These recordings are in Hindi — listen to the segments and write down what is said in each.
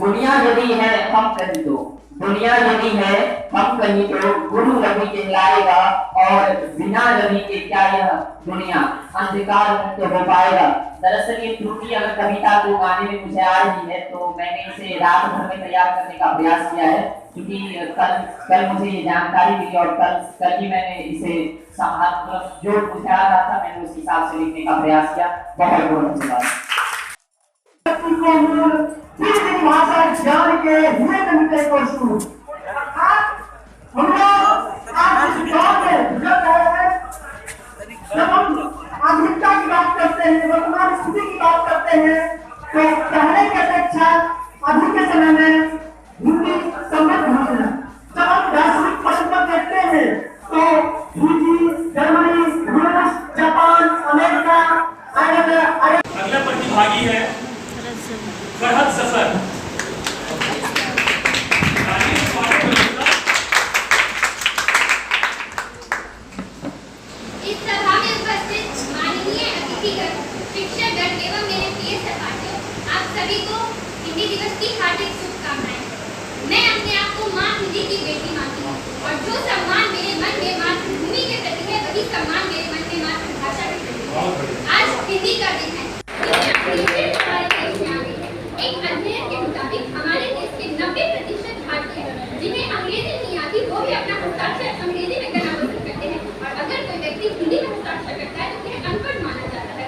दुनिया यदि है हम कहीं तो दुनिया यदि है हम कहीं तो गुरु रवि कहलाएगा और बिना रवि के क्या यह दुनिया अंधकार मुक्त हो पाएगा। दरअसल ये त्रुटि अगर कविता को गाने में मुझे आ रही है तो मैंने इसे रात भर में तैयार करने का प्रयास किया है, क्योंकि कल मुझे ये जानकारी मिली और कल ही मैंने इसे जो मुझे आ रहा था मैंने उस हिसाब से लिखने का प्रयास किया। बहुत बहुत धन्यवाद। भाषा ज्ञान के हुए कविता को शुरू हम लोग आज दौर में गुजर रहे हैं। जब हम आधुनिकता की बात करते हैं, वर्तमान स्थिति की बात करते हैं, तो पहले की अपेक्षा अभी के समय में हिंदी समृद्ध होती है। जब हम वैश्विक पटल पर देखते हैं तो फिजी, जर्मनी, रूस, जापान, अमेरिका, अगला प्रतिभागी है फरहत सफर। इस सभा में उपस्थित माननीय अतिथिगण, शिक्षकगण एवं मेरे प्रिय सहपाठियों, आप सभी को हिंदी दिवस की हार्दिक शुभकामनाएं। मैं अपने आप को माँ हिंदी की बेटी मानती हूँ और जो सम्मान मेरे मन में मातृभूमि के प्रति है वही सम्मान मेरे मन में मातृभाषा के प्रति है। आज हिंदी का दिन है। एक अध्ययन के मुताबिक हमारे देश के 90% भारतीय जिन्हें अंग्रेजी नहीं आती वो भी अपना हस्ताक्षर अंग्रेजी में करना पसंद करते हैं, और अगर कोई व्यक्ति हिंदी में हस्ताक्षर करता है तो उन्हें अनपढ़ माना जाता है।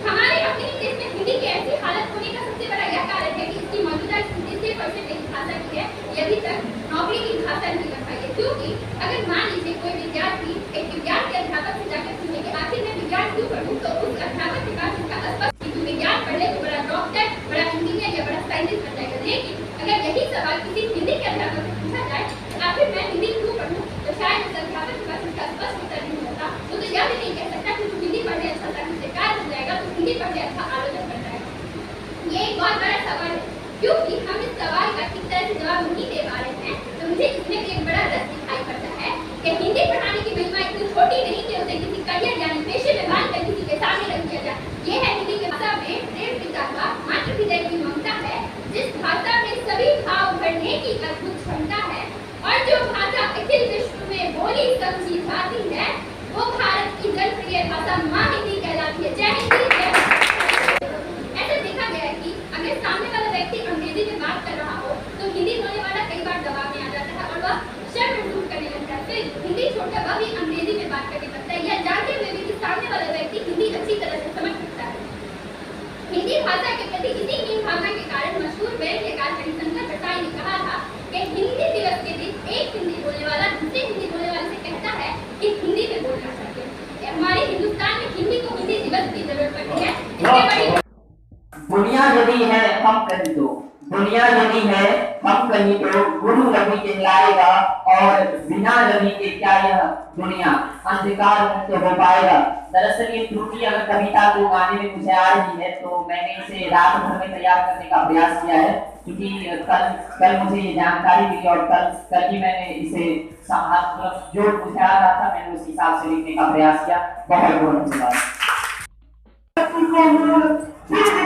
हमारे अपने देश में हिंदी की ऐसी हालत होने का सबसे बड़ा यह कारण है कि इसकी मौजूदा स्थिति सिर्फ और सिर्फ एक भाषा की है, ये अभी तक नौकरी की भाषा नहीं बन पाई है। क्योंकि अगर मान लीजिए कोई विद्यार्थी एक विज्ञान के अध्यापक से जाकर पूछे कि आखिर मैं विज्ञान क्यों पढ़ूं, तो उस अध्यापक के पास उसका स्पष्ट कि विज्ञान पढ़ ले तो बड़ा डॉक्टर, बड़ा इंजीनियर या बड़ा साइंटिस्ट बन जाएगा। लेकिन अगर यही सवाल किसी हिंदी के अध्यापक से पूछा जाए आखिर मैं हिंदी क्यों पढ़ूं, तो शायद उस अध्यापक के पास उसका स्पष्ट उत्तर नहीं होता। वो तो यह भी नहीं कह सकता कि तू हिंदी पढ़ने अच्छा साहित्यकार बन जाएगा, तो हिंदी पढ़ने अच्छा आलोचक बन जाएगा। ये एक बहुत बड़ा सवाल है, क्योंकि हम इस सवाल का ठीक तरह से जवाब नहीं दे पा रहे हैं। तो मुझे इसमें भी एक बड़ा रस दिखाई पड़ता है कि हिंदी पढ़ाने की महिमा इतनी छोटी नहीं कि उसे किसी करियर यानी पेशे में बांधकर किसी के सामने रख दिया जाए। ये है हिंदी की भाषा में प्रेम पिता का मातृ हृदय की ममता है, जिस भाषा में सभी भाव भरने की अद्भुत क्षमता है, और जो भाषा अखिल विश्व में बोली समझी जाती है वो भारत की जनप्रिय भाषा माँ हिंदी कहलाती है। जय हिंदी, जय भारत। ऐसा देखा गया है कि अगर सामने वाला व्यक्ति अंग्रेजी में बात कर रहा हो तो हिंदी बोलने वाला कई बार दबाव में आ जाता है और वह शर्म महसूस करने लगता है, फिर हिंदी छोड़कर वह भी अंग्रेजी में बात करने लगता है, यह जानते हुए भी कि सामने वाला व्यक्ति हिंदी अच्छी तरह से समझ सकता है। हिंदी भाषा के प्रति इसी हीन भावना के कारण मशहूर वैद्यकार हरिशंकर प्रसाई ने कहा था कि हिंदी दिवस के दिन एक हिंदी बोलने वाला दूसरे हिंदी बोलने वाले से कहता है कि हिंदी में बोलना चाहिए। हमारे हिंदुस्तान में हिंदी को हिंदी दिवस की जरूरत पड़ती है। दुनिया यदि है हम कहीं तो दुनिया यदि है हम कहीं तो गुरु रवि कहलाएगा और बिना रवि के क्या यह दुनिया अंधकार मुक्त हो पाएगा। दरअसल ये त्रुटि अगर कविता को गाने में मुझे आ रही है तो मैंने इसे रात भर में तैयार करने का प्रयास किया है, क्योंकि कल मुझे ये जानकारी मिली और कल ही मैंने इसे जो मुझे आ रहा था मैंने उस हिसाब से लिखने का प्रयास किया। बहुत बहुत धन्यवाद।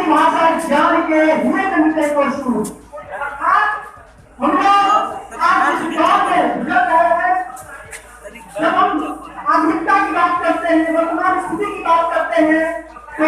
भाषा ज्ञान के हुए कविता को शुरू हम लोग आज दौर में गुजर रहे हैं। जब हम आधुनिकता की बात करते हैं, वर्तमान स्थिति की बात करते हैं, तो